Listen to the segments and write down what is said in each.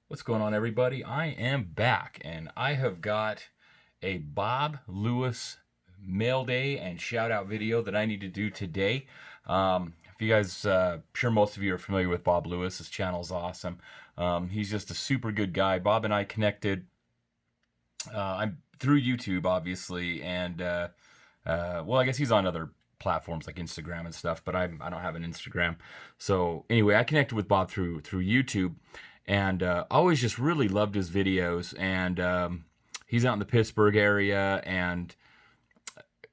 What's going on, everybody? I am back, and I have got a Bob Lewis mail day and shout out video that I need to do today. If you guys, sure most of you are familiar with Bob Lewis. His channel is awesome. He's just a super good guy. Bob and I connected. I'm through YouTube, obviously, and well, I guess he's on other platforms like Instagram and stuff, but I don't have an Instagram. So anyway, I connected with Bob through YouTube, and always just really loved his videos. And he's out in the Pittsburgh area, and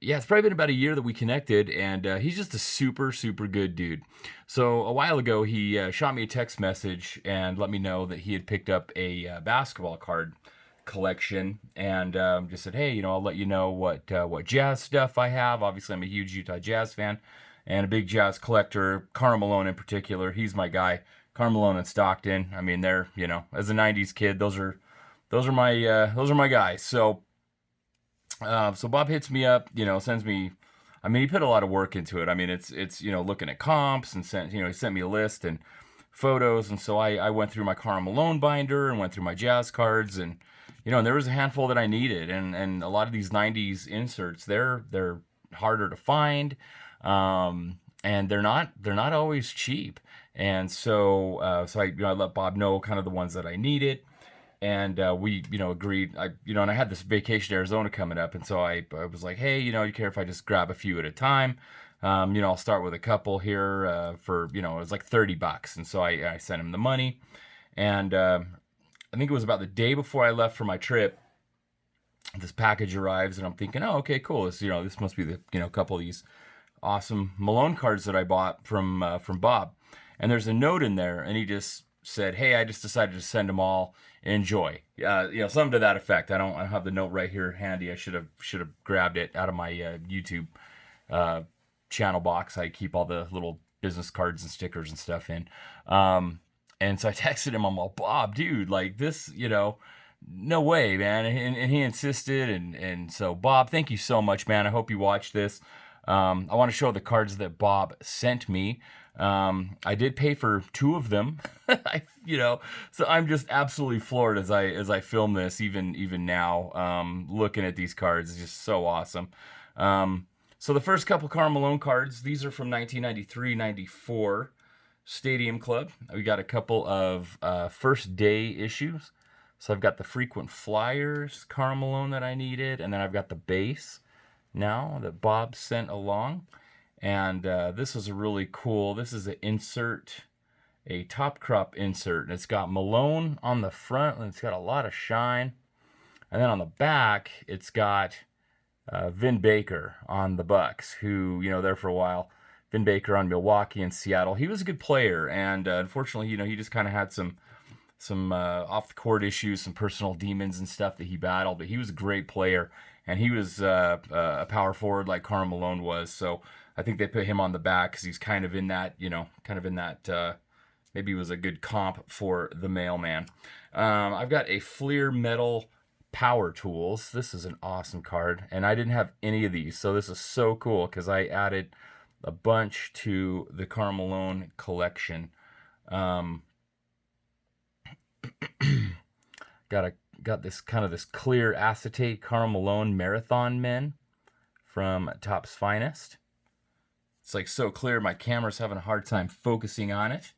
yeah, it's probably been about a year that we connected, and he's just a super good dude. So a while ago, he shot me a text message and let me know that he had picked up a basketball card collection, and just said, "Hey, I'll let you know what jazz stuff I have. Obviously, I'm a huge Utah Jazz fan and a big jazz collector. Karl Malone in particular, he's my guy. Karl Malone and Stockton. I mean, they're as a '90s kid, those are my guys. So Bob hits me up, sends me. I mean, he put a lot of work into it. I mean, it's looking at comps and he sent me a list and photos, and so I went through my Karl Malone binder and went through my jazz cards, and there was a handful that I needed, and a lot of these '90s inserts, they're harder to find, and they're not always cheap, and so I let Bob know kind of the ones that I needed, and we agreed. And I had this vacation to Arizona coming up, and so I was like, hey, you care if I just grab a few at a time? I'll start with a couple here for it was like $30, and so I sent him the money, and I think it was about the day before I left for my trip. This package arrives, and I'm thinking, oh, okay, cool. This must be the couple of these awesome Malone cards that I bought from Bob. And there's a note in there, and he just said, "Hey, I just decided to send them all. Enjoy." Something to that effect. I don't have the note right here handy. I should have grabbed it out of my YouTube uh, channel box. I keep all the little business cards and stickers and stuff in. And so I texted him. I'm all, Bob, dude, like this, no way, man. And he insisted. And so, Bob, thank you so much, man. I hope you watch this. I want to show the cards that Bob sent me. I did pay for two of them. So I'm just absolutely floored as I film this, even now. Looking at these cards is just so awesome. So the first couple Karl Malone cards, these are from 1993-94 Stadium Club. We got a couple of first day issues. So I've got the frequent flyers Karl Malone that I needed, and then I've got the base now that Bob sent along. And this is a really cool. This is an insert, a top crop insert, and it's got Malone on the front, and it's got a lot of shine. And then on the back, it's got Vin Baker on the Bucks, who there for a while. Vin Baker on Milwaukee and Seattle. He was a good player, and unfortunately, he just kind of had some off the court issues, some personal demons and stuff that he battled. But he was a great player, and he was a power forward like Karl Malone was. So I think they put him on the back because he's kind of in that, maybe he was a good comp for the mailman. I've got a Fleer Metal Power Tools. This is an awesome card, and I didn't have any of these, so this is so cool because I added a bunch to the Karl Malone collection. Got this clear acetate Karl Malone Marathon Men from Topps Finest. It's like so clear, my camera's having a hard time focusing on it.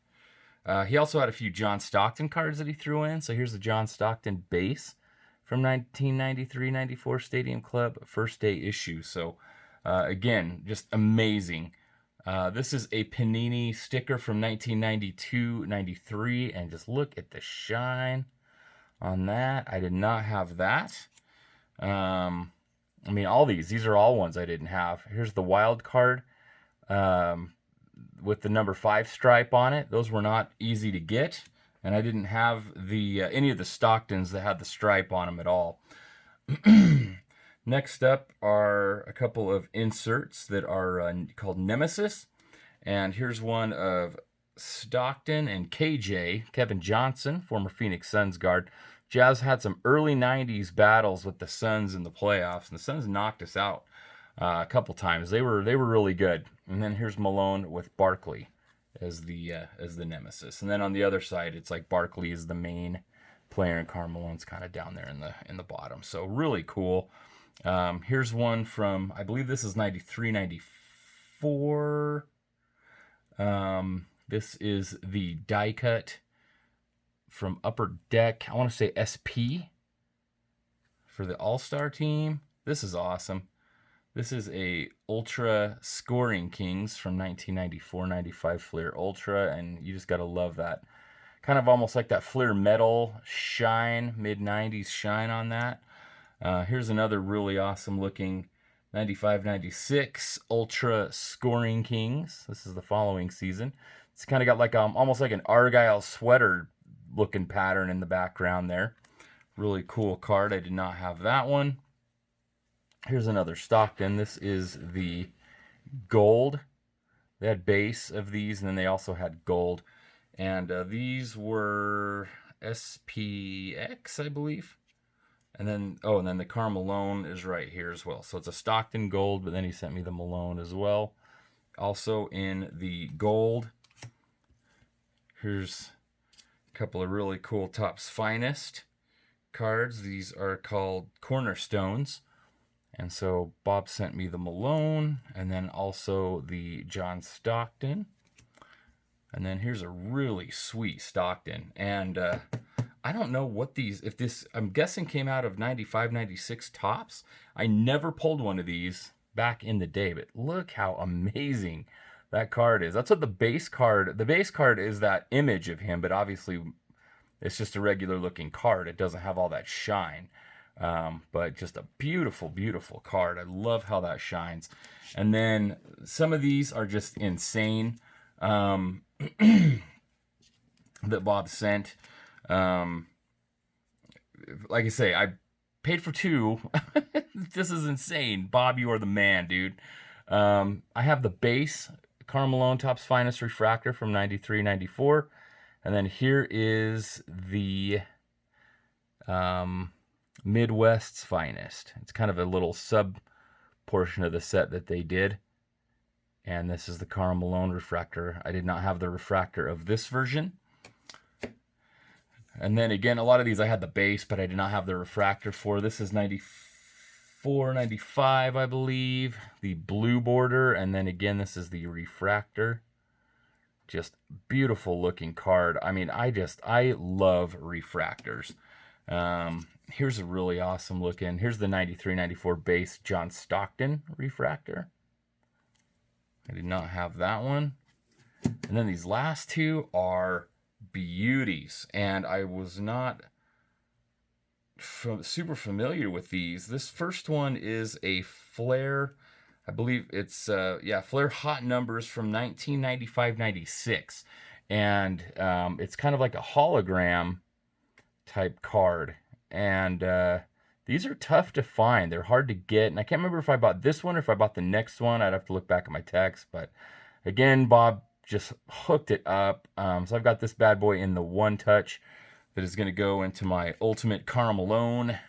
He also had a few John Stockton cards that he threw in. So here's the John Stockton base from 1993-94 Stadium Club first day issue. So again, just amazing. This is a Panini sticker from 1992-93, and just look at the shine on that. I did not have that. I mean, all these are all ones I didn't have. Here's the wild card with the number 5 stripe on it. Those were not easy to get, and I didn't have the any of the Stocktons that had the stripe on them at all. Next up are a couple of inserts that are called Nemesis. And here's one of Stockton and KJ, Kevin Johnson, former Phoenix Suns guard. Jazz had some early 90s battles with the Suns in the playoffs, and the Suns knocked us out a couple times. They were really good. And then here's Malone with Barkley as the nemesis. And then on the other side, it's like Barkley is the main player, and Karl Malone's kind of down there in the bottom. So really cool. Here's one from, I believe this is 93, 94. This is the die cut from Upper Deck. I want to say SP for the All-Star team. This is awesome. This is a Ultra Scoring Kings from 1994-95 Fleer Ultra, and you just got to love that. Kind of almost like that Fleer Metal shine, mid-90s shine on that. Here's another really awesome looking 95-96 Ultra Scoring Kings. This is the following season. It's kind of got like almost like an Argyle sweater looking pattern in the background there. Really cool card. I did not have that one. Here's another Stockton. This is the gold. They had base of these, and then they also had gold. And these were SPX, I believe. And then, and then the Karl Malone is right here as well. So it's a Stockton gold, but then he sent me the Malone as well. Also in the gold. Here's a couple of really cool Topps Finest cards. These are called Cornerstones. And so Bob sent me the Malone, and then also the John Stockton. And then here's a really sweet Stockton. And I don't know what these, if this, I'm guessing came out of 95, 96 Topps. I never pulled one of these back in the day, but look how amazing that card is. That's what the base card is, that image of him, but obviously it's just a regular looking card. It doesn't have all that shine. But just a beautiful, beautiful card. I love how that shines. And then some of these are just insane, that Bob sent. Like I say, I paid for two. This is insane. Bob, you are the man, dude. I have the base Karl Malone Topps Finest Refractor from 93, 94. And then here is the, Midwest's Finest. It's kind of a little sub portion of the set that they did. And this is the Karl Malone refractor. I did not have the refractor of this version. And then again, a lot of these I had the base, but I did not have the refractor for. This is 94, 95, I believe. The blue border. And then again, this is the refractor. Just beautiful looking card. I mean, I love refractors. Here's a really awesome looking, here's the 93, 94 base John Stockton refractor. I did not have that one. And then these last two are beauties. And I was not super familiar with these. This first one is a Flair, I believe it's, Flair Hot Numbers from 1995-96. And it's kind of like a hologram type card. And these are tough to find. They're hard to get. And I can't remember if I bought this one or if I bought the next one. I'd have to look back at my text. But again, Bob just hooked it up. So I've got this bad boy in the one touch that is going to go into my Ultimate Karl Malone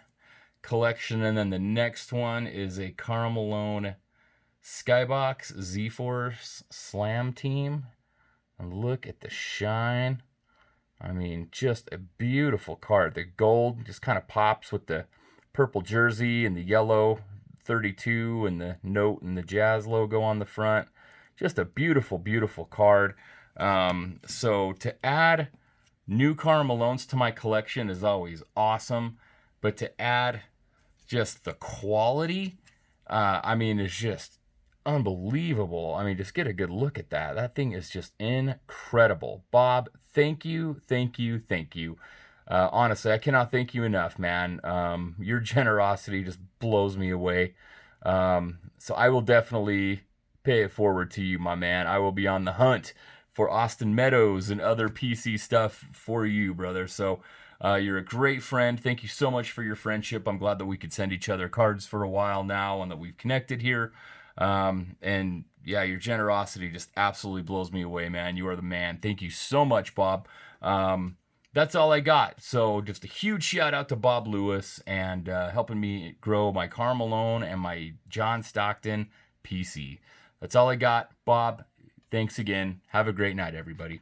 collection. And then the next one is a Karl Malone Skybox Z-Force Slam Team. And look at the shine. I mean, just a beautiful card. The gold just kind of pops with the purple jersey and the yellow 32 and the note and the Jazz logo on the front. Just a beautiful, beautiful card. So to add new Karl Malones to my collection is always awesome. But to add just the quality, I mean, it's just unbelievable. I mean, just get a good look at that. That thing is just incredible. Bob, thank you, thank you, thank you. Honestly, I cannot thank you enough, man. Your generosity just blows me away. So I will definitely pay it forward to you, my man. I will be on the hunt for Austin Meadows and other PC stuff for you, brother. So you're a great friend. Thank you so much for your friendship. I'm glad that we could send each other cards for a while now and that we've connected here. And yeah, your generosity just absolutely blows me away, man. You are the man. Thank you so much, Bob. That's all I got. So just a huge shout out to Bob Lewis and helping me grow my Karl Malone and my John Stockton PC. That's all I got. Bob, thanks again. Have a great night, everybody.